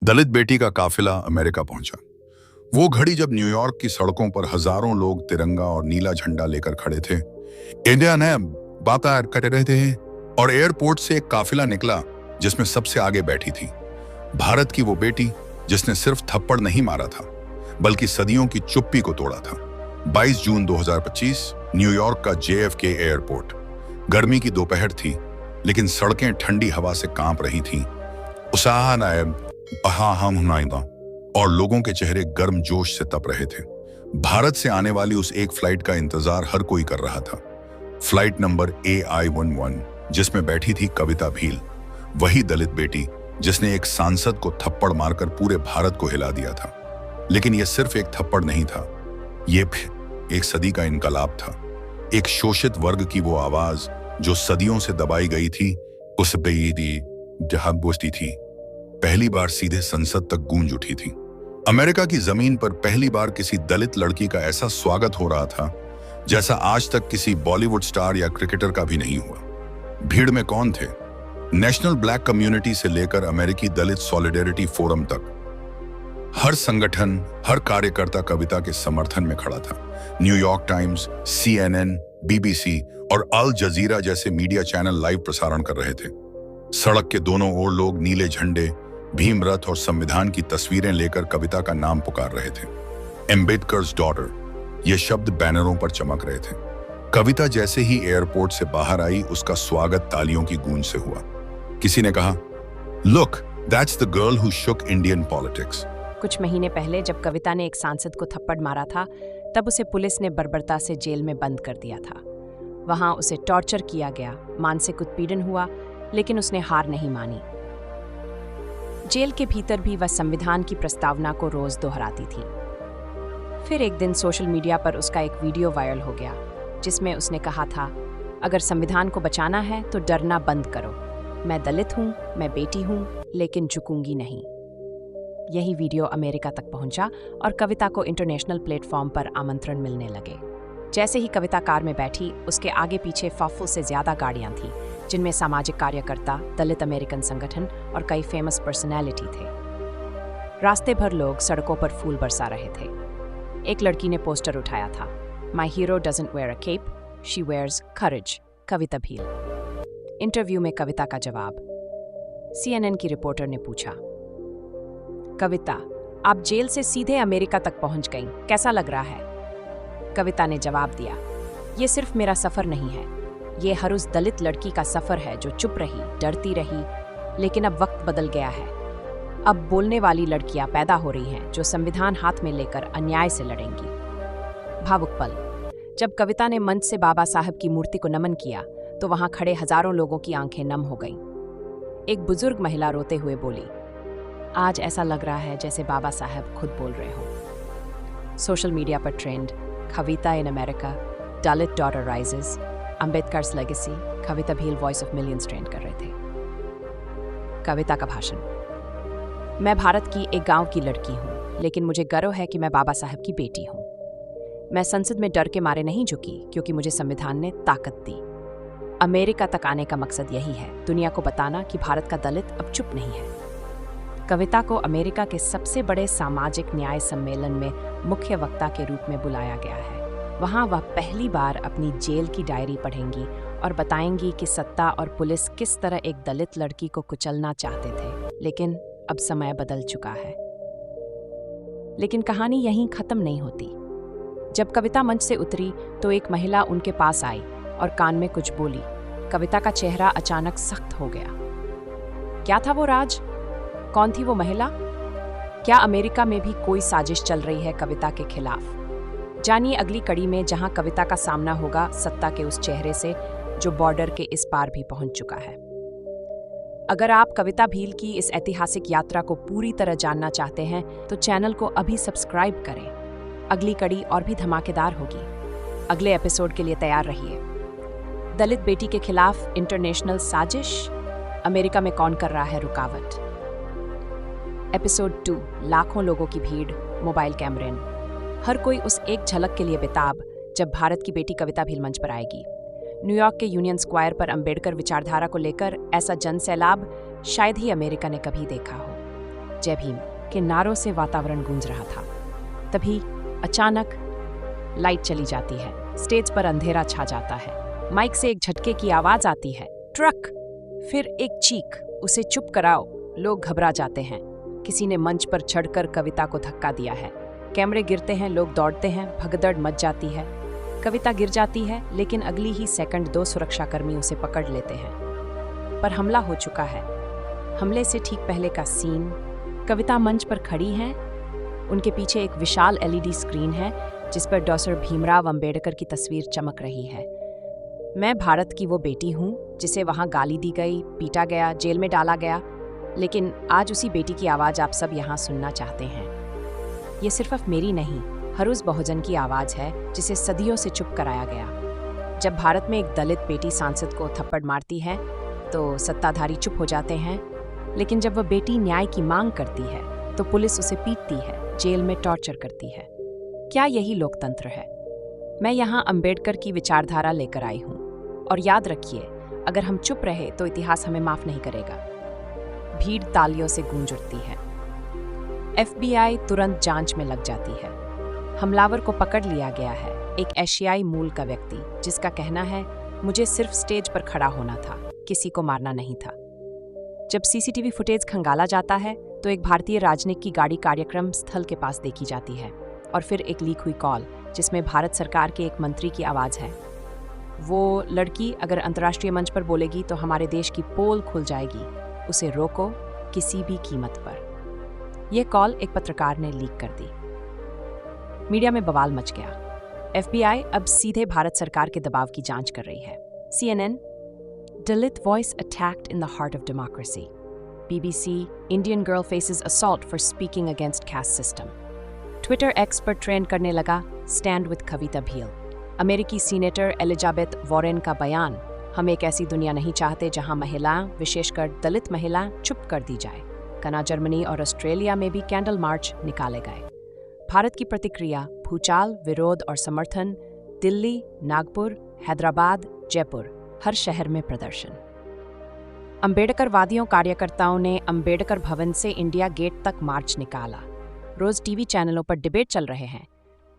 दलित बेटी का काफिला अमेरिका पहुंचा। वो घड़ी जब न्यूयॉर्क की सड़कों पर हजारों लोग तिरंगा और नीला झंडा लेकर खड़े थे। इंडिया ने बात कर रहे थे और एयरपोर्ट से एक काफिला निकला जिसमें सबसे आगे बैठी थी भारत की वो बेटी जिसने सिर्फ थप्पड़ नहीं मारा था बल्कि सदियों की चुप्पी को तोड़ा था। 22 जून 2025 न्यूयॉर्क का JFK एयरपोर्ट। गर्मी की दोपहर थी लेकिन सड़कें ठंडी हवा से कांप रही थीं। उत्साह और लोगों के चेहरे गर्म जोश से तप रहे थे। भारत से आने वाली उस एक फ्लाइट का इंतजार हर कोई कर रहा था। फ्लाइट नंबर AI11 जिसमें बैठी थी कविता भील, वही दलित बेटी जिसने एक सांसद को थप्पड़ मारकर पूरे भारत को हिला दिया था। लेकिन यह सिर्फ एक थप्पड़ नहीं था, ये एक सदी का इनकलाब था। एक शोषित वर्ग की वो आवाज जो सदियों से दबाई गई थी, उस बेईदी जहां बूझती थी, पहली बार सीधे संसद तक गूंज उठी थी। अमेरिका की जमीन पर पहली बार किसी दलित लड़की का ऐसा स्वागत हो रहा था जैसा आज तक किसी बॉलीवुड स्टार या क्रिकेटर का भी नहीं हुआ। भीड़ में कौन थे? नेशनल ब्लैक कम्युनिटी से लेकर अमेरिकी दलित सॉलिडेरिटी फोरम तक हर संगठन, हर कार्यकर्ता कविता के समर्थन में खड़ा था। न्यूयॉर्क टाइम्स, CNN, BBC और अल जजीरा जैसे मीडिया चैनल लाइव प्रसारण कर रहे थे। सड़क के दोनों ओर लोग नीले झंडे, भीम रथ और संविधान की तस्वीरें लेकर कविता का नाम पुकार रहे थे। एम्बेडकर्स डॉटर, ये शब्द बैनरों पर चमक रहे थे। कविता जैसे ही एयरपोर्ट से बाहर आई, उसका स्वागत तालियों की गूंज से हुआ। किसी ने कहा, look, that's the girl who shook Indian politics. कुछ महीने पहले जब कविता ने एक सांसद को थप्पड़ मारा था, तब उसे पुलिस ने बर्बरता से जेल में बंद कर दिया था। वहां उसे टॉर्चर किया गया, मानसिक उत्पीड़न हुआ, लेकिन उसने हार नहीं मानी। जेल के भीतर भी वह संविधान की प्रस्तावना को रोज दोहराती थी। फिर एक दिन सोशल मीडिया पर उसका एक वीडियो वायरल हो गया जिसमें उसने कहा था, अगर संविधान को बचाना है तो डरना बंद करो। मैं दलित हूं, मैं बेटी हूं, लेकिन झुकूंगी नहीं। यही वीडियो अमेरिका तक पहुंचा और कविता को इंटरनेशनल प्लेटफॉर्म पर आमंत्रण मिलने लगे। जैसे ही कविता कार में बैठी, उसके आगे पीछे 100 से ज्यादा गाड़ियां थीं, जिनमें सामाजिक कार्यकर्ता, दलित अमेरिकन संगठन और कई फेमस पर्सनैलिटी थे। रास्ते भर लोग सड़कों पर फूल बरसा रहे थे। एक लड़की ने पोस्टर उठाया था, my hero doesn't wear a cape, she wears courage, Kavita Bhil. Interview में कविता का जवाब। CNN की रिपोर्टर ने पूछा, कविता, आप जेल से सीधे अमेरिका तक पहुंच गईं, कैसा लग रहा है? कविता ने जवाब दिया, ये सिर्फ मेरा सफर नहीं है, ये हर उस दलित लड़की का सफर है जो चुप रही, डरती रही, लेकिन अब वक्त बदल गया है। अब बोलने वाली लड़कियां पैदा हो रही हैं जो संविधान हाथ में लेकर अन्याय से लड़ेंगी। भावुक पल। जब कविता ने मंच से बाबा साहब की मूर्ति को नमन किया तो वहां खड़े हजारों लोगों की आंखें नम हो गईं। एक बुजुर्ग महिला रोते हुए बोली, आज ऐसा लग रहा है जैसे बाबा साहब खुद बोल रहे हों। सोशल मीडिया पर trend, Kavita in America, Dalit daughter rises, Ambedkar's legacy, Kavita Bhil voice of millions trend कर रहे थे। कविता का भाषण। मैं भारत की एक गांव की लड़की हूं, लेकिन मुझे गर्व है कि मैं बाबा साहब की बेटी हूं। मैं संसद में डर के मारे नहीं झुकी क्योंकि मुझे संविधान ने ताकत दी। अमेरिका तक आने का मकसद यही है, दुनिया को बताना कि भारत का दलित अब चुप नहीं है। कविता को अमेरिका के सबसे बड़े सामाजिक न्याय सम्मेलन में मुख्य वक्ता के रूप में बुलाया गया है। वहां वह पहली बार अपनी जेल की डायरी पढ़ेंगी और बताएंगी कि सत्ता और पुलिस किस तरह एक दलित लड़की को कुचलना चाहते थे, लेकिन अब समय बदल चुका है। लेकिन कहानी यहीं खत्म नहीं होती। जब कविता मंच से उतरी तो एक महिला उनके पास आई और कान में कुछ बोली। कविता का चेहरा अचानक सख्त हो गया। क्या था वो राज? कौन थी वो महिला? क्या अमेरिका में भी कोई साजिश चल रही है कविता के खिलाफ? जानिए अगली कड़ी में, जहां कविता का सामना होगा सत्ता के उस चेहरे से जो बॉर्डर के इस पार भी पहुंच चुका है। अगर आप कविता भील की इस ऐतिहासिक यात्रा को पूरी तरह जानना चाहते हैं तो चैनल को अभी सब्सक्राइब करें। अगली कड़ी और भी धमाकेदार होगी। अगले एपिसोड के लिए तैयार रहिए। दलित बेटी के खिलाफ इंटरनेशनल साजिश, अमेरिका में कौन कर रहा है रुकावट। एपिसोड 2, लाखों लोगों की भीड़, मोबाइल कैमरे। हर कोई उस एक झलक के लिए बेताब जब भारत की बेटी कविता भील मंच पर आएगी। न्यूयॉर्क के यूनियन स्क्वायर पर अंबेडकर विचारधारा को लेकर ऐसा जन सैलाब शायद ही अमेरिका ने कभी देखा हो। जय भीम के नारों से वातावरण गूंज रहा था। तभी अचानक लाइट चली जाती है, स्टेज पर अंधेरा छा जाता है, माइक से एक झटके की आवाज आती है, ट्रक, फिर एक चीख, उसे चुप कराओ। लोग घबरा जाते हैं। किसी ने मंच पर चढ़कर कविता को धक्का दिया है। कैमरे गिरते हैं, लोग दौड़ते हैं, भगदड़ मच जाती है। कविता गिर जाती है, लेकिन अगली ही सेकंड 2 सुरक्षाकर्मी उसे पकड़ लेते हैं। पर हमला हो चुका है। हमले से ठीक पहले का सीन, कविता मंच पर खड़ी हैं। उनके पीछे एक विशाल LED स्क्रीन है जिस पर डॉक्टर भीमराव अंबेडकर की तस्वीर चमक रही है। मैं भारत की वो बेटी हूँ जिसे वहाँ गाली दी गई, पीटा गया, जेल में डाला गया, लेकिन आज उसी बेटी की आवाज़ आप सब यहाँ सुनना चाहते हैं। ये सिर्फ मेरी नहीं, हर उस बहुजन की आवाज़ है जिसे सदियों से चुप कराया गया। जब भारत में एक दलित बेटी सांसद को थप्पड़ मारती है तो सत्ताधारी चुप हो जाते हैं, लेकिन जब वह बेटी न्याय की मांग करती है तो पुलिस उसे पीटती है, जेल में टॉर्चर करती है। क्या यही लोकतंत्र है? मैं यहाँ अंबेडकर की विचारधारा लेकर आई हूँ, और याद रखिए, अगर हम चुप रहे तो इतिहास हमें माफ नहीं करेगा। भीड़ तालियों से गूंज उठती है। FBI तुरंत जांच में लग जाती है। हमलावर को पकड़ लिया गया है, एक एशियाई मूल का व्यक्ति जिसका कहना है, मुझे सिर्फ स्टेज पर खड़ा होना था, किसी को मारना नहीं था। जब CCTV फुटेज खंगाला जाता है तो एक भारतीय राजनयिक की गाड़ी कार्यक्रम स्थल के पास देखी जाती है, और फिर एक लीक हुई कॉल जिसमें भारत सरकार के एक मंत्री की आवाज़ है, वो लड़की अगर अंतर्राष्ट्रीय मंच पर बोलेगी तो हमारे देश की पोल खुल जाएगी, उसे रोको किसी भी कीमत पर। यह कॉल एक पत्रकार ने लीक कर दी। मीडिया में बवाल मच गया। FBI अब सीधे भारत सरकार के दबाव की जांच कर रही है। CNN, Dalit voice attacked in the heart of democracy. BBC, Indian girl faces assault for speaking against caste system. Twitter X पर ट्रेंड करने लगा, स्टैंड विद कविता भील। अमेरिकी सीनेटर एलिजाबेथ वॉरेन का बयान, हम एक ऐसी दुनिया नहीं चाहते जहां महिलाएं, विशेषकर दलित महिलाएं, चुप कर दी जाए। कना, जर्मनी और ऑस्ट्रेलिया में भी कैंडल मार्च निकाले गए। भारत की प्रतिक्रिया, भूचाल, विरोध और समर्थन, दिल्ली, नागपुर, हैदराबाद, जयपुर, हर शहर में प्रदर्शन। अंबेडकरवादियों कार्यकर्ताओं ने अंबेडकर भवन से इंडिया गेट तक मार्च निकाला। रोज टीवी चैनलों पर डिबेट चल रहे हैं,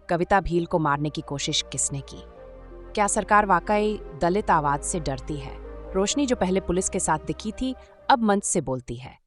कविता भील को मारने की कोशिश किसने की? क्या सरकार वाकई दलित आवाज से डरती है? रोशनी जो पहले पुलिस के साथ दिखी थी, अब मंच से बोलती है।